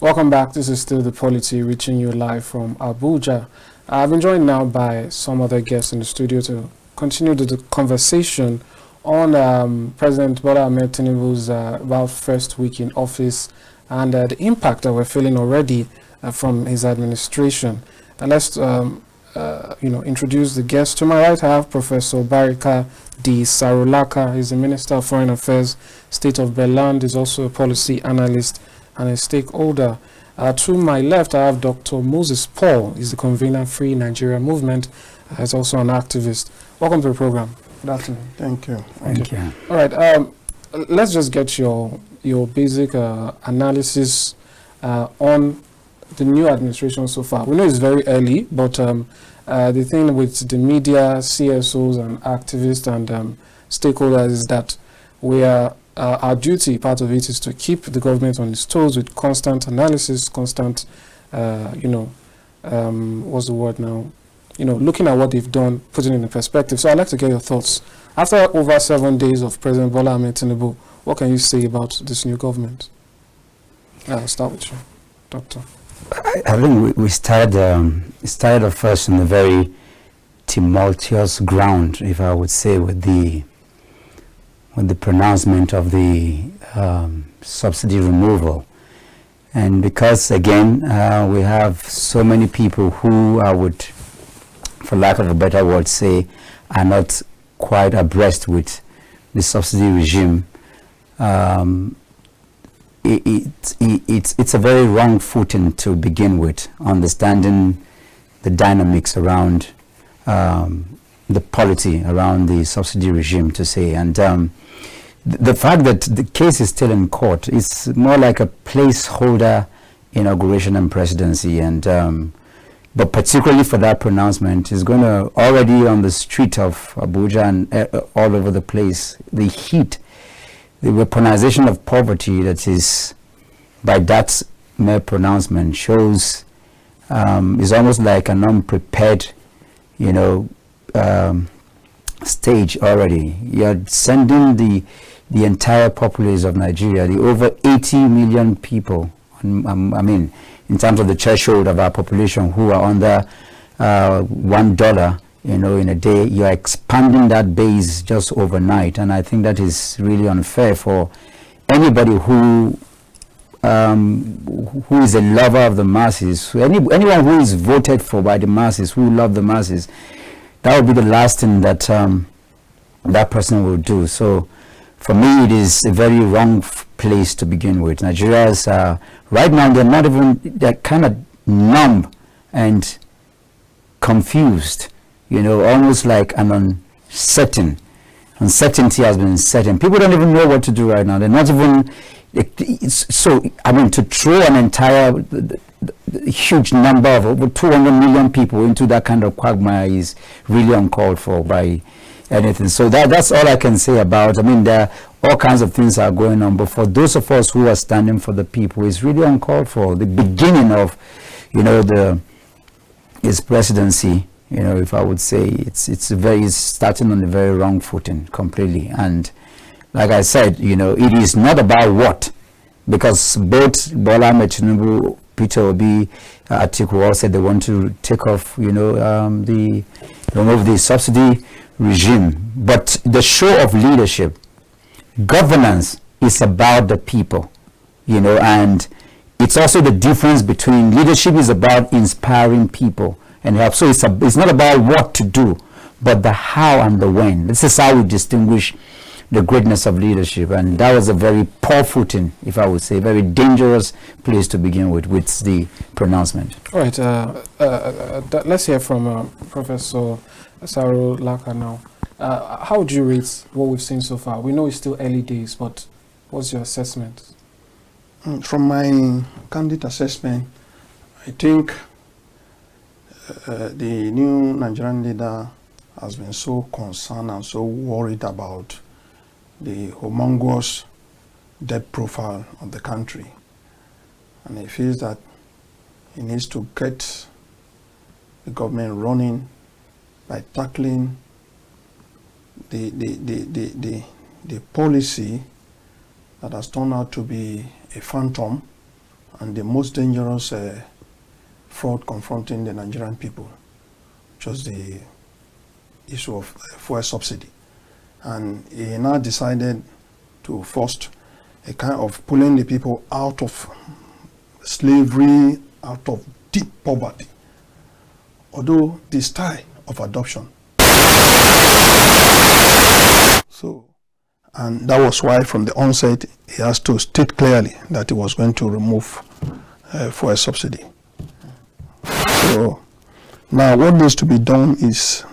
Welcome back. This is still the POLITY, reaching you live from Abuja. I've been joined now by some other guests in the studio to continue the conversation on President Bola Ahmed Tinubu's about first week in office and the impact that we're feeling already from his administration. And let's introduce the guests. To my right, I have Professor Barika the Saro-Laka. He's the Minister of Foreign Affairs, State of Birland. He's also a policy analyst and a stakeholder. To my left, I have Dr. Moses Paul. He's the Convener Free Nigeria Movement. He's also an activist. Welcome to the program. Good afternoon. Thank you. Thank you. All right. Let's just get your basic analysis on the new administration so far. We know it's very early, but the thing with the media, CSOs and activists and stakeholders is that we are our duty, part of it, is to keep the government on its toes with constant analysis, constant, what's the word now? Looking at what they've done, putting it in perspective. So I'd like to get your thoughts. After over 7 days of President Bola Ahmed Tinubu, what can you say about this new government? I'll start with you, Doctor. I think we started off first in a very tumultuous ground, if I would say, with the pronouncement of the subsidy removal. And because, again, we have so many people who I would, for lack of a better word, say are not quite abreast with the subsidy regime, it's a very wrong footing to begin with, understanding the dynamics around the polity around the subsidy regime, to say. And the fact that the case is still in court is more like a placeholder inauguration and presidency, and but particularly for that pronouncement is going to already on the street of Abuja and all over the place, the heat, the weaponization of poverty that is by that mere pronouncement shows is almost like an unprepared stage already. You're sending the entire populace of Nigeria, the over 80 million people, in terms of the threshold of our population who are under $1 in a day, you're expanding that base just overnight, and I think that is really unfair for anybody who is a lover of the masses, anyone who is voted for by the masses, who love the masses. That would be the last thing that that person will do. So for me, it is a very wrong place to begin with. Nigerians right now, they're kind of numb and confused, almost like an uncertainty has been setting. People don't even know what to do right now. They're not even, to throw an entire huge number of over 200 million people into that kind of quagmire is really uncalled for by anything. So that's all I can say about. There are all kinds of things are going on, but for those of us who are standing for the people, it's really uncalled for. The beginning of, his presidency, if I would say, it's starting on a very wrong footing completely. And like I said, it is not about what, because both Bola Ahmed Tinubu, Peter Obi, Atiku all said they want to take off, remove the subsidy regime. But the show of leadership, governance is about the people, and it's also the difference between leadership is about inspiring people and help. So it's not about what to do, but the how and the when. This is how we distinguish the greatness of leadership, and that was a very poor footing, if I would say, very dangerous place to begin with the pronouncement. All right, let's hear from Professor Saro-Laka now. How would you rate what we've seen so far? We know it's still early days, but what's your assessment? From my candid assessment, I think the new Nigerian leader has been so concerned and so worried about the humongous debt profile of the country, and he feels that he needs to get the government running by tackling the policy that has turned out to be a phantom and the most dangerous fraud confronting the Nigerian people, which was the issue of fuel subsidy. And he now decided to first a kind of pulling the people out of slavery, out of deep poverty. Although the style of adoption. So, and that was why from the onset he has to state clearly that he was going to remove fuel subsidy. So now what needs to be done is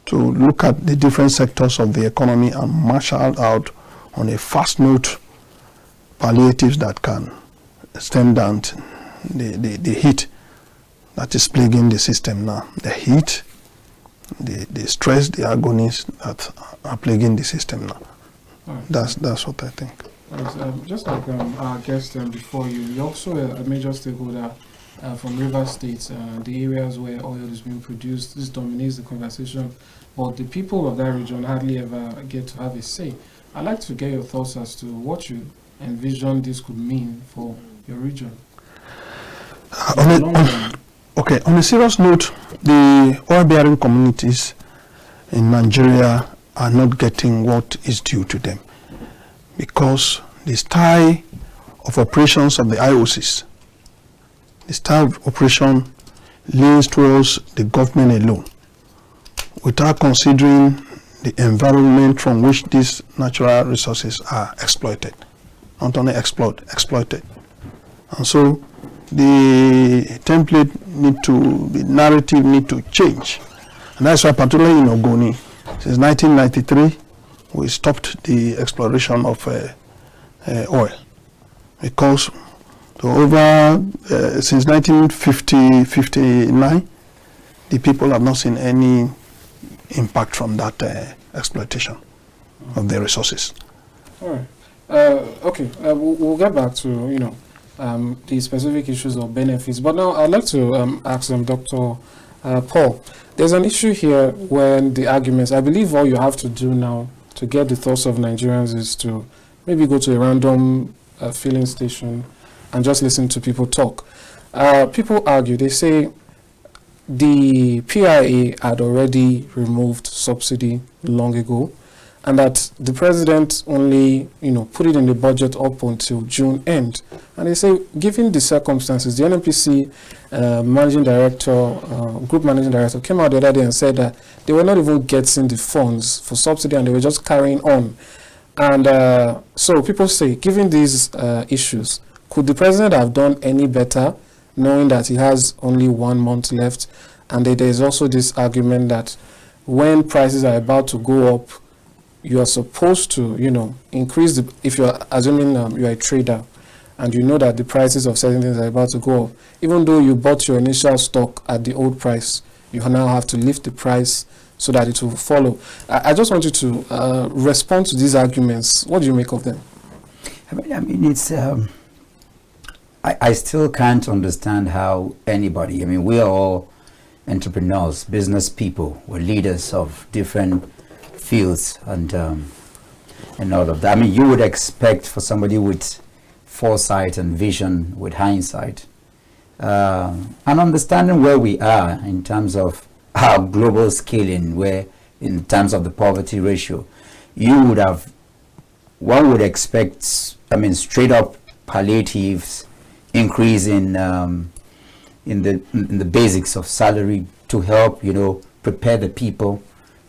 to look at the different sectors of the economy and marshal out on a fast note palliatives that can stem down the heat that is plaguing the system now. The heat, the stress, the agonies that are plaguing the system now. Right. That's what I think. Right. Just like our guest before you, you're also a major stakeholder from River State, the areas where oil is being produced. This dominates the conversation, but the people of that region hardly ever get to have a say. I'd like to get your thoughts as to what you envision this could mean for your region. Okay, on a serious note, the oil-bearing communities in Nigeria are not getting what is due to them because the style of operations of the IOCs, the style of operation leans towards the government alone without considering the environment from which these natural resources are exploited. Not only exploited. And so the template the narrative need to change. And that's why particularly in Ogoni, since 1993, we stopped the exploration of oil. Because since 1959, the people have not seen any impact from that exploitation of the resources. All right. Okay, we'll get back to, the specific issues or benefits. But now I'd like to ask Dr. Paul. There's an issue here when the arguments, I believe all you have to do now to get the thoughts of Nigerians is to maybe go to a random filling station and just listen to people talk. People argue, they say the PIA had already removed subsidy long ago, and that the president only, put it in the budget up until June end. And they say, given the circumstances, the NNPC managing director, group managing director, came out the other day and said that they were not even getting the funds for subsidy and they were just carrying on. And so people say, given these issues, could the president have done any better, knowing that he has only 1 month left? And there is also this argument that when prices are about to go up, you are supposed to, increase the, if you're assuming you're a trader and you know that the prices of certain things are about to go up, even though you bought your initial stock at the old price, you now have to lift the price so that it will follow. I just want you to respond to these arguments. What do you make of them? I mean it's, I still can't understand how anybody, we are all entrepreneurs, business people, we're leaders of different fields and all of that. You would expect for somebody with foresight and vision, with hindsight, and understanding where we are in terms of our global scaling, where in terms of the poverty ratio, one would expect, straight up palliatives, increase in the basics of salary to help, prepare the people.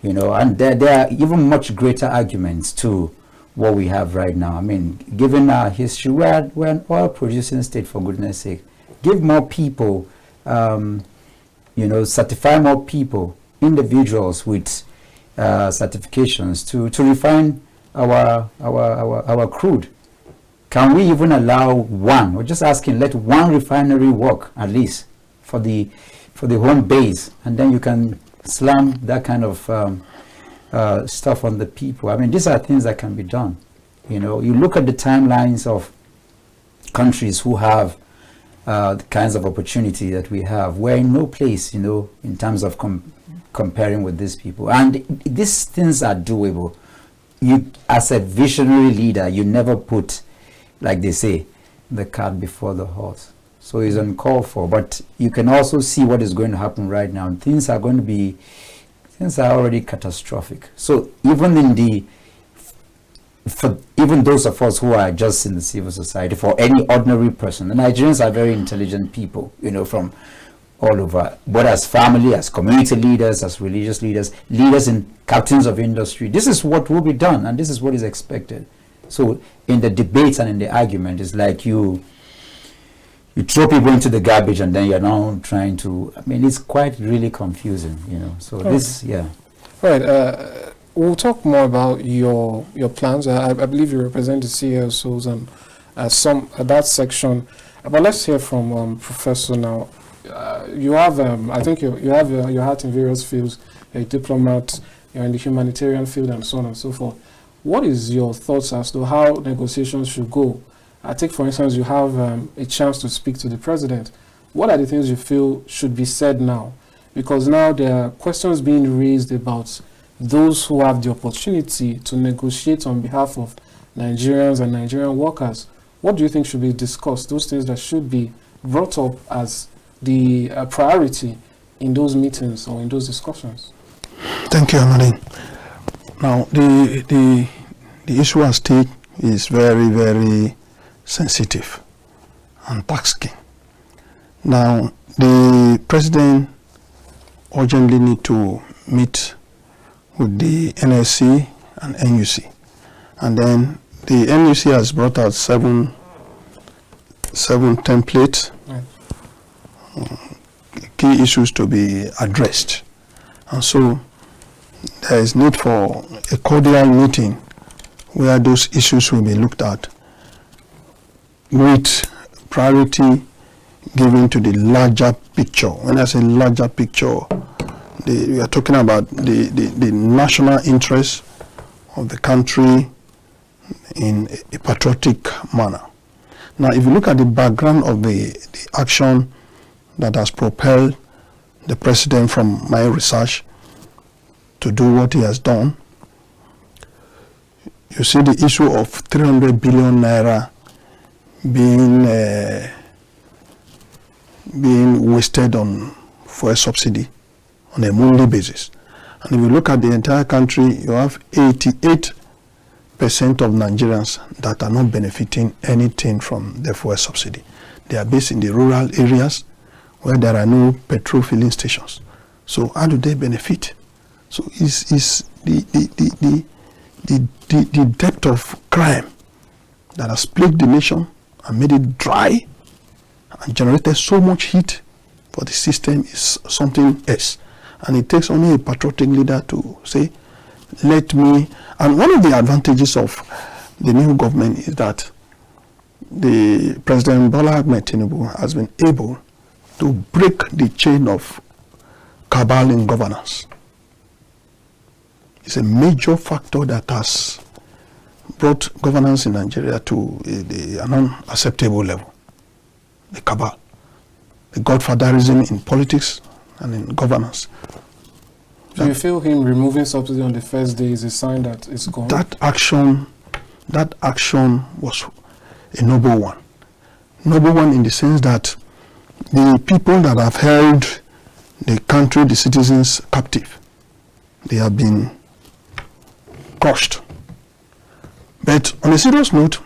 And there are even much greater arguments to what we have right now. Given our history, we're an oil producing state, for goodness sake. Give more people, certify more people, individuals with certifications to refine our crude. Can we even allow one? We're just asking, let one refinery work at least for the home base, and then you can slam that kind of stuff on the people. These are things that can be done. You look at the timelines of countries who have the kinds of opportunity that we have. We're in no place, in terms of comparing with these people. And these things are doable. You, as a visionary leader, you never put, like they say, the cart before the horse. So it's uncalled for. But you can also see what is going to happen right now. Things are already catastrophic. So even for even those of us who are just in the civil society, for any ordinary person, the Nigerians are very intelligent people, from all over, but as family, as community leaders, as religious leaders, leaders in captains of industry. This is what will be done, and this is what is expected. So in the debates and in the argument, it's like you throw people into the garbage, and then you're now trying to. It's quite really confusing, So this, yeah. Right. We'll talk more about your plans. I believe you represent the CSOs and that section. But let's hear from Professor now. You have, I think you have your heart in various fields. You're a diplomat, you're in the humanitarian field, and so on and so forth. What is your thoughts as to how negotiations should go? I take, for instance, you have a chance to speak to the president. What are the things you feel should be said now? Because now there are questions being raised about those who have the opportunity to negotiate on behalf of Nigerians and Nigerian workers. What do you think should be discussed? Those things that should be brought up as the priority in those meetings or in those discussions? Thank you, Amadin. Now, the issue at stake is very, very sensitive and taxing. Now, the president urgently need to meet with the NSC and NUC, and then the NUC has brought out seven templates, key issues to be addressed, and so there is need for a cordial meeting where those issues will be looked at with priority given to the larger picture. When I say larger picture, we are talking about the national interest of the country in a patriotic manner. Now, if you look at the background of the action that has propelled the president, from my research, to do what he has done, you see the issue of 300 billion naira being wasted on fuel subsidy on a monthly basis. And if you look at the entire country, you have 88% of Nigerians that are not benefiting anything from the fuel subsidy. They are based in the rural areas where there are no petrol filling stations. So how do they benefit? So is the depth of crime that has plagued the nation and made it dry and generated so much heat for the system is something else. And it takes only a patriotic leader to say, let me. And one of the advantages of the new government is that the President Bola Ahmed Tinubu has been able to break the chain of cabal in governance. It's a major factor that has brought governance in Nigeria to an unacceptable level. The cabal, the godfatherism in politics and in governance. Do you feel him removing subsidy on the first day is a sign that it's gone? That action was a noble one. Noble one in the sense that the people that have held the country, the citizens, captive, they have been crushed. But on a serious note,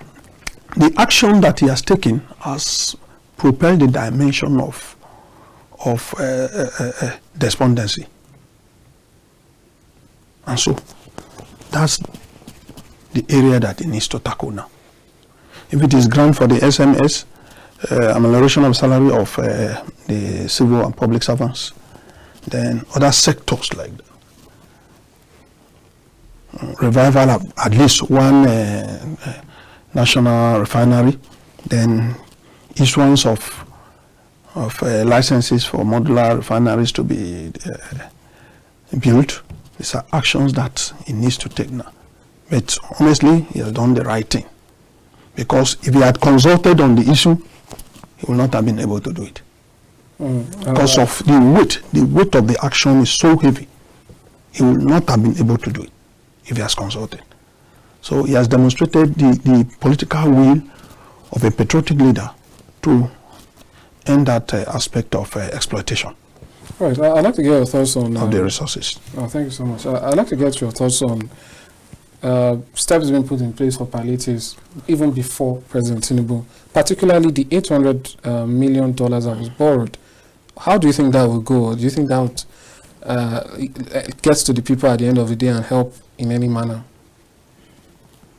the action that he has taken has propelled the dimension of despondency. And so that's the area that he needs to tackle now. If it is grant for the SMS, amelioration of salary of the civil and public servants, then other sectors like that. Revival of at least one national refinery, then issuance of licenses for modular refineries to be built. These are actions that he needs to take now. But honestly, he has done the right thing. Because if he had consulted on the issue, he would not have been able to do it. Because of the weight of the action is so heavy, he will not have been able to do it if he has consulted. So he has demonstrated the political will of a patriotic leader to end that aspect of exploitation. All right, I'd like to get your thoughts on of the resources. Oh, thank you so much. I'd like to get your thoughts on steps being put in place for palliatives even before President Tinubu, particularly the $800 million that was borrowed. How do you think that will go? Do you think that gets to the people at the end of the day and help in any manner?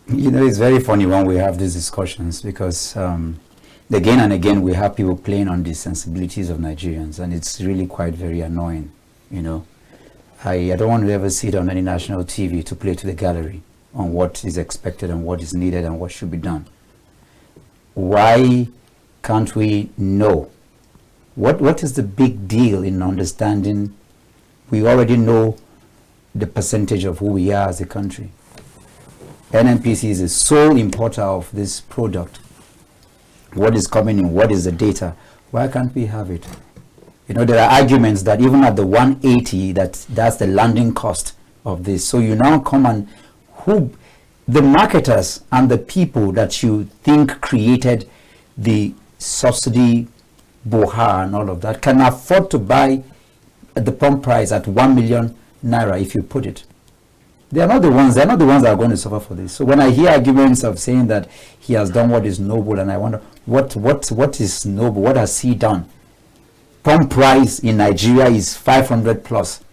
You know, it's very funny when we have these discussions because again and again we have people playing on the sensibilities of Nigerians, and it's really quite very annoying, you know. I don't want to ever sit on any national TV to play to the gallery on what is expected and what is needed and what should be done. Why can't we know? What is the big deal in understanding? We already know the percentage of who we are as a country. NNPC is the sole importer of this product. What is coming in? What is the data? Why can't we have it? You know, there are arguments that even at the 180, that's the landing cost of this. So you now come and the marketers and the people that you think created the subsidy boha and all of that can afford to buy at the pump price at 1 million naira if you put it. They're not the ones that are going to suffer for this. So when I hear arguments of saying that he has done what is noble, and I wonder what is noble, what has he done? Pump price in Nigeria is 500 plus.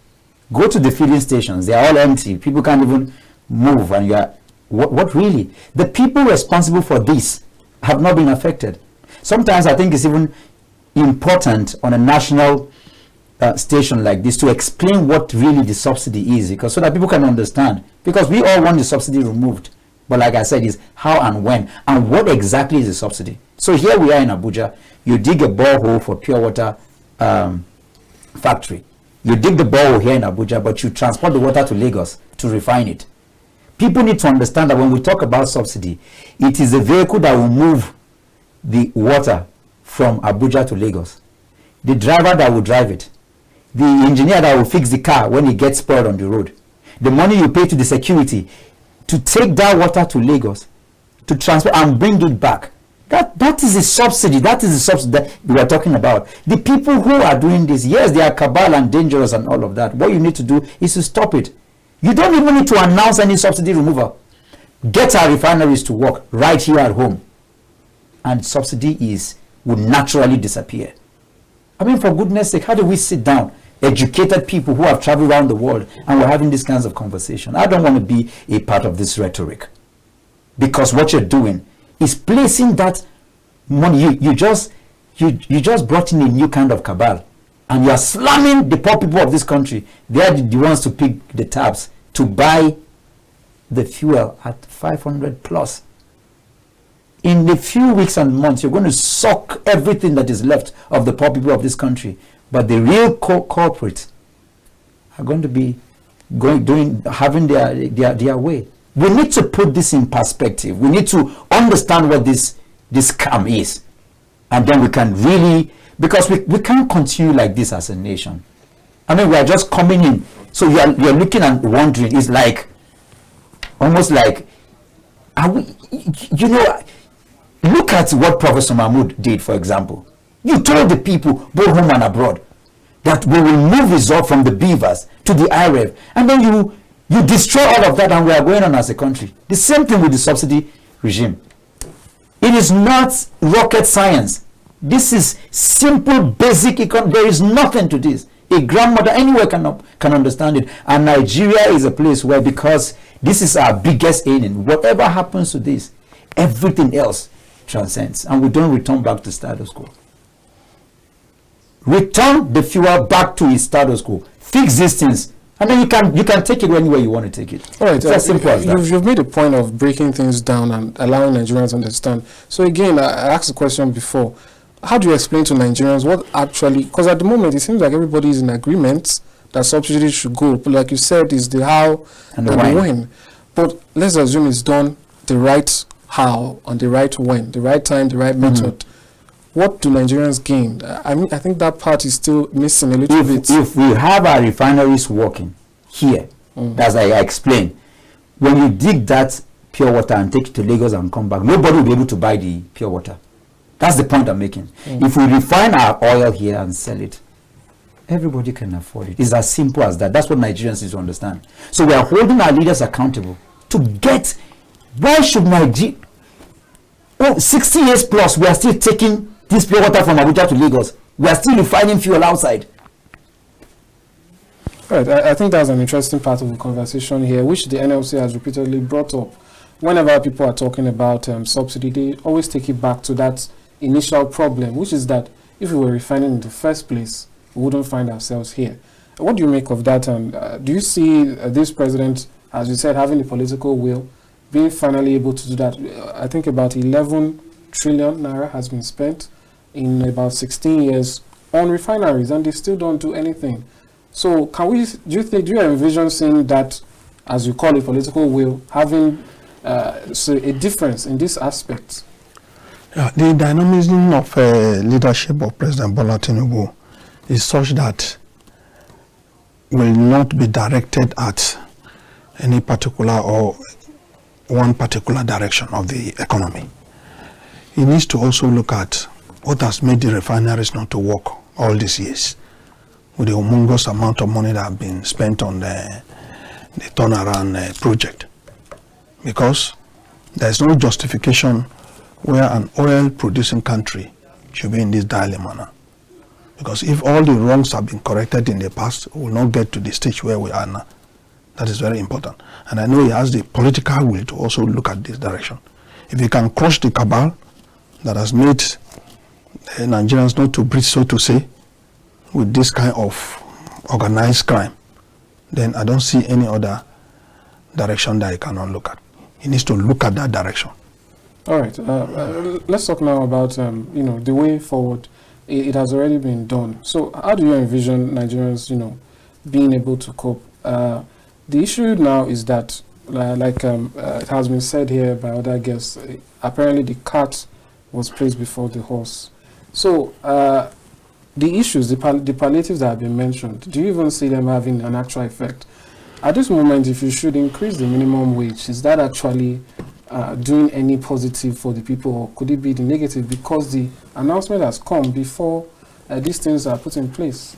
Go to the filling stations, they are all empty. People can't even move, and you are what really? The people responsible for this have not been affected. Sometimes I think it's even important on a national station like this to explain what really the subsidy is, because so that people can understand, because we all want the subsidy removed, but like I said, is how and when and what exactly is the subsidy. So here we are in Abuja, you dig a borehole for pure water factory, you dig the borehole here in Abuja, but you transport the water to Lagos to refine it. People need to understand that when we talk about subsidy, it is a vehicle that will move the water from Abuja to Lagos, the driver that will drive it, the engineer that will fix the car when it gets spoiled on the road, the money you pay to the security to take that water to Lagos, to transport and bring it back. That is a subsidy. That is the subsidy that we are talking about. The people who are doing this, yes, they are cabal and dangerous and all of that. What you need to do is to stop it. You don't even need to announce any subsidy removal. Get our refineries to work right here at home, and subsidy would naturally disappear. I mean, for goodness sake, how do we sit down, educated people who have traveled around the world, and we're having these kinds of conversation? I don't want to be a part of this rhetoric, because what you're doing is placing that money. You just brought in a new kind of cabal, and you are slamming the poor people of this country. They are the ones to pick the tabs to buy the fuel at 500 plus. In a few weeks and months, you're going to suck everything that is left of the poor people of this country. But the real corporates are going to be having their way. We need to put this in perspective. We need to understand what this scam is. And then we can really, because we can't continue like this as a nation. I mean, we are just coming in. So you're looking and wondering, it's like, almost like, are we, you know, look at what Professor Mahmoud did, for example. You told the people, both home and abroad, that we will move result from the beavers to the IREV, and then you destroy all of that, and we are going on as a country. The same thing with the subsidy regime. It is not rocket science. This is simple, basic economy. There is nothing to this. A grandmother anywhere can understand it. And Nigeria is a place where, because this is our biggest earning, whatever happens to this, everything else transcends, and we don't return back to status quo. Return the fuel back to its status quo. Fix these things, and then you can take it anywhere you want to take it. All right, it's as simple as that. You've made a point of breaking things down and allowing Nigerians to understand. So again, I asked the question before. How do you explain to Nigerians what actually, because at the moment it seems like everybody is in agreement that subsidies should go, but like you said, is the how and the when. But let's assume it's done the right how and the right when, the right time, the right method. What do Nigerians gain? I mean, I think that part is still missing a little bit. If we have our refineries working here, as I explained, when you dig that pure water and take it to Lagos and come back, nobody will be able to buy the pure water. That's the point I'm making. If we refine our oil here and sell it, everybody can afford it. It's as simple as that. That's what Nigerians need to understand. So we are holding our leaders accountable to get. Why should Nigeria? 60 years plus, we are still taking this pure water from Abuja to Lagos. We are still refining fuel outside. Right. I think that's an interesting part of the conversation here, which the NLC has repeatedly brought up. Whenever people are talking about subsidy, they always take it back to that initial problem, which is that if we were refining in the first place, we wouldn't find ourselves here. What do you make of that? And do you see this president, as you said, having the political will, being finally able to do that? I think about 11 trillion naira has been spent in about 16 years on refineries, and they still don't do anything. So do you envision seeing that, as you call it, political will, having a difference in this aspect? Yeah, the dynamism of leadership of President Bola Tinubu is such that will not be directed at any particular or one particular direction of the economy. He needs to also look at what has made the refineries not to work all these years, with the humongous amount of money that have been spent on the turnaround project. Because there is no justification where an oil-producing country should be in this dilemma now. Because if all the wrongs have been corrected in the past, we will not get to the stage where we are now. That is very important. And I know he has the political will to also look at this direction. If he can crush the cabal that has made Nigerians not to breathe, so to say, with this kind of organized crime, then I don't see any other direction that he cannot look at. He needs to look at that direction. All right. Let's talk now about the way forward. It has already been done. So how do you envision Nigerians, being able to cope? The issue now is that, it has been said here by other guests, apparently the cart was placed before the horse. So the issues, the palliatives that have been mentioned, do you even see them having an actual effect? At this moment, if you should increase the minimum wage, is that actually doing any positive for the people, or could it be the negative because the announcement has come before these things are put in place?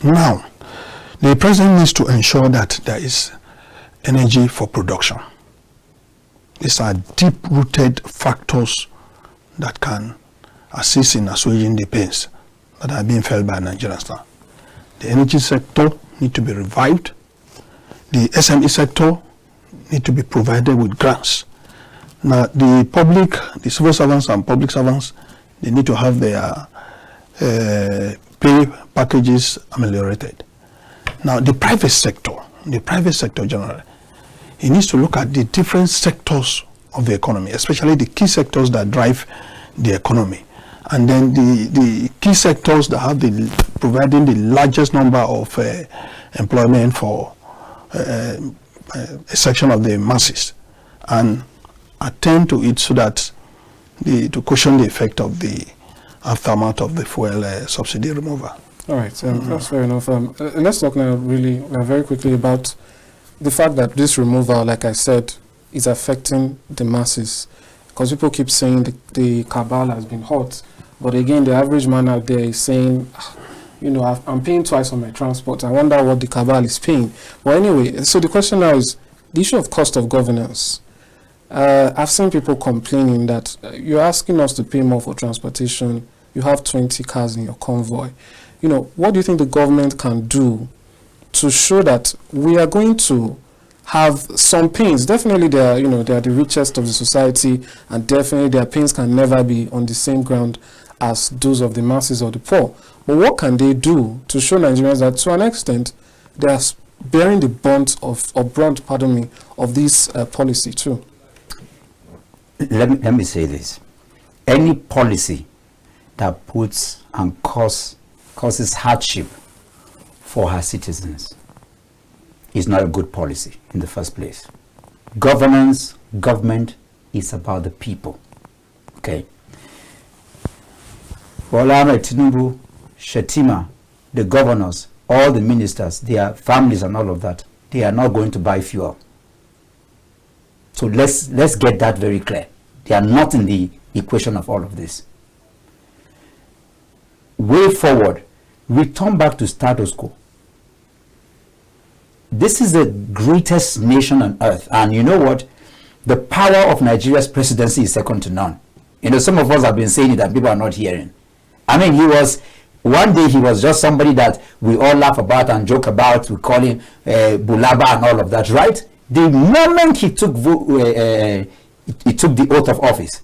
Now, the president needs to ensure that there is energy for production. These are deep-rooted factors that can assist in assuaging the pains that are being felt by Nigerians now. The energy sector needs to be revived. The SME sector needs to be provided with grants. Now, the public, the civil servants and public servants, they need to have their pay packages ameliorated. Now, the private sector generally, he needs to look at the different sectors of the economy, especially the key sectors that drive the economy. And then the key sectors that have providing the largest number of employment for a section of the masses, and attend to it so that to cushion the effect of the aftermath of the fuel subsidy removal. All right, that's fair enough. Let's talk now really very quickly about the fact that this removal, like I said, is affecting the masses. Because people keep saying the cabal has been hot. But again, the average man out there is saying, I'm paying twice on my transport. I wonder what the cabal is paying. Well, anyway, so the question now is the issue of cost of governance. I've seen people complaining that you're asking us to pay more for transportation. You have 20 cars in your convoy. What do you think the government can do to show that we are going to have some pains? Definitely they are the richest of the society, and definitely their pains can never be on the same ground as those of the masses or the poor. But what can they do to show Nigerians that to an extent they are bearing the brunt of this policy too? Let me say this. Any policy that puts and causes hardship for her citizens is not a good policy in the first place. Government is about the people. Okay. Bola Ahmed Tinubu, Shetima, the governors, all the ministers, their families and all of that, they are not going to buy fuel. So let's get that very clear. They are not in the equation of all of this. way forward, return back to status quo. This is the greatest nation on earth, and you know what? The power of Nigeria's presidency is second to none. You know, some of us have been saying it and people are not hearing. I mean, one day he was just somebody that we all laugh about and joke about. We call him Bulaba and all of that, right? The moment he took the oath of office,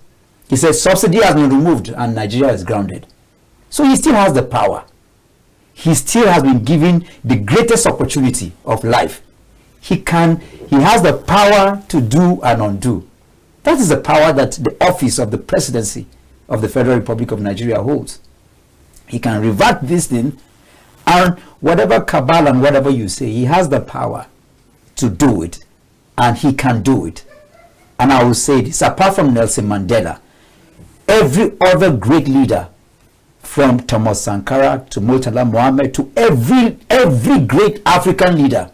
he said subsidy has been removed and Nigeria is grounded. So he still has the power. He still has been given the greatest opportunity of life. He has the power to do and undo. That is the power that the office of the presidency of the Federal Republic of Nigeria holds. He can revert this thing, and whatever cabal and whatever you say, he has the power to do it, and he can do it. And I will say this, apart from Nelson Mandela, every other great leader, from Thomas Sankara to Murtala Mohammed to every great African leader,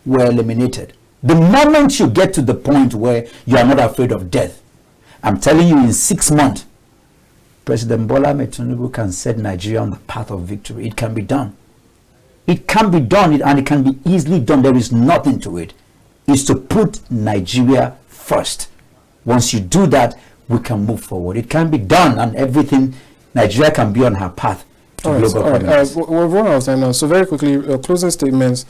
were eliminated. The moment you get to the point where you are not afraid of death, I'm telling you, in 6 months, President Bola Ahmed Tinubu can set Nigeria on the path of victory. It can be done. It can be done, and it can be easily done. There is nothing to it. It's to put Nigeria first. Once you do that, we can move forward. It can be done, and everything, Nigeria can be on her path to global prominence. We're running out of time now. So very quickly, closing statements.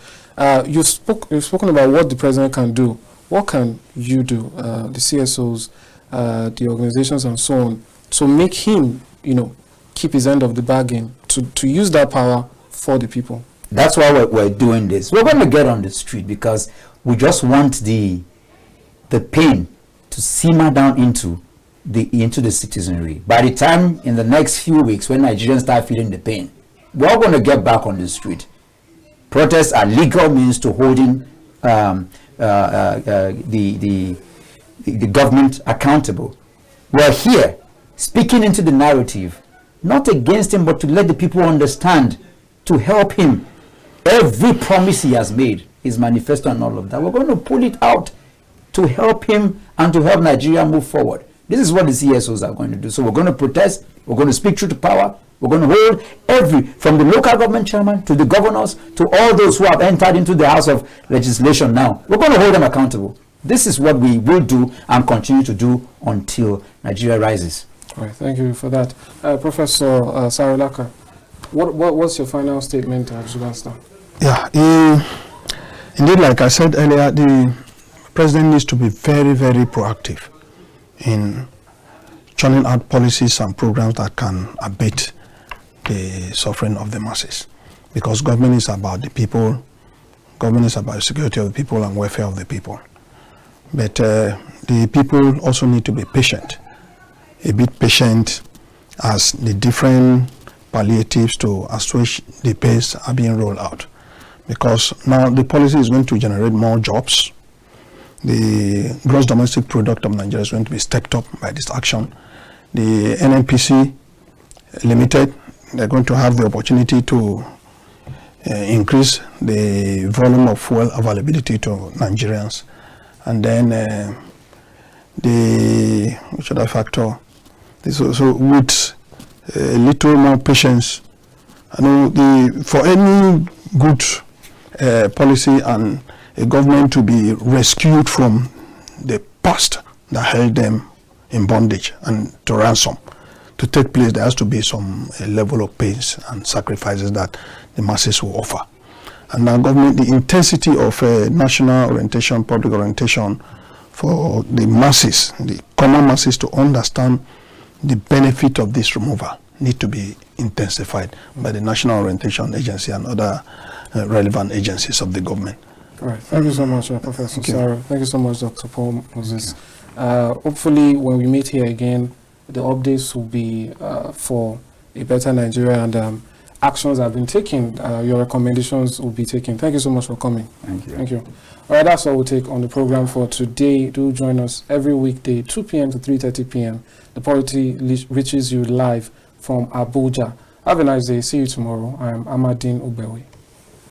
You've spoken about what the president can do. What can you do, the CSOs, the organizations, and so on, to make him, keep his end of the bargain, to use that power for the people? That's why we're doing this. We're going to get on the street because we just want the pain to simmer down into the citizenry. By the time in the next few weeks, when Nigerians start feeling the pain, we're going to get back on the street. Protests are legal means to holding the government accountable. We're here speaking into the narrative, not against him, but to let the people understand, to help him. Every promise he has made, his manifesto and all of that, we're going to pull it out to help him and to help Nigeria move forward. This is what the CSOs are going to do. So we're going to protest, we're going to speak truth to power, we're going to hold from the local government chairman to the governors to all those who have entered into the House of Legislation now. We're going to hold them accountable. This is what we will do and continue to do until Nigeria rises. All right, thank you for that. Professor Saro-Laka, what's your final statement as regards that? Yeah, indeed, like I said earlier, the president needs to be very, very proactive in churning out policies and programs that can abate the suffering of the masses. Because government is about the people, government is about the security of the people and welfare of the people. But the people also need to be patient, a bit patient as the different palliatives to assuage the pace are being rolled out. Because now the policy is going to generate more jobs. The gross domestic product of Nigeria is going to be stepped up by this action. The NNPC Limited, they're going to have the opportunity to increase the volume of fuel availability to Nigerians. And then which other factor? This also with a little more patience. I know for any good policy and a government to be rescued from the past that held them in bondage and to ransom to take place, there has to be some level of pains and sacrifices that the masses will offer. And now government, the intensity of national orientation, public orientation for the masses, the common masses to understand the benefit of this removal need to be intensified by the National Orientation Agency and other relevant agencies of the government. All right. Thank you so much, Professor Saro. Thank you so much, Dr. Paul Moses. Hopefully, when we meet here again, the updates will be for a better Nigeria, and actions have been taken. Your recommendations will be taken. Thank you so much for coming. Thank you. Thank you. All right, that's all we'll take on the program for today. Do join us every weekday, 2 p.m. to 3:30 p.m. The Polity reaches you live from Abuja. Have a nice day. See you tomorrow. I am Amadin Ogbewe.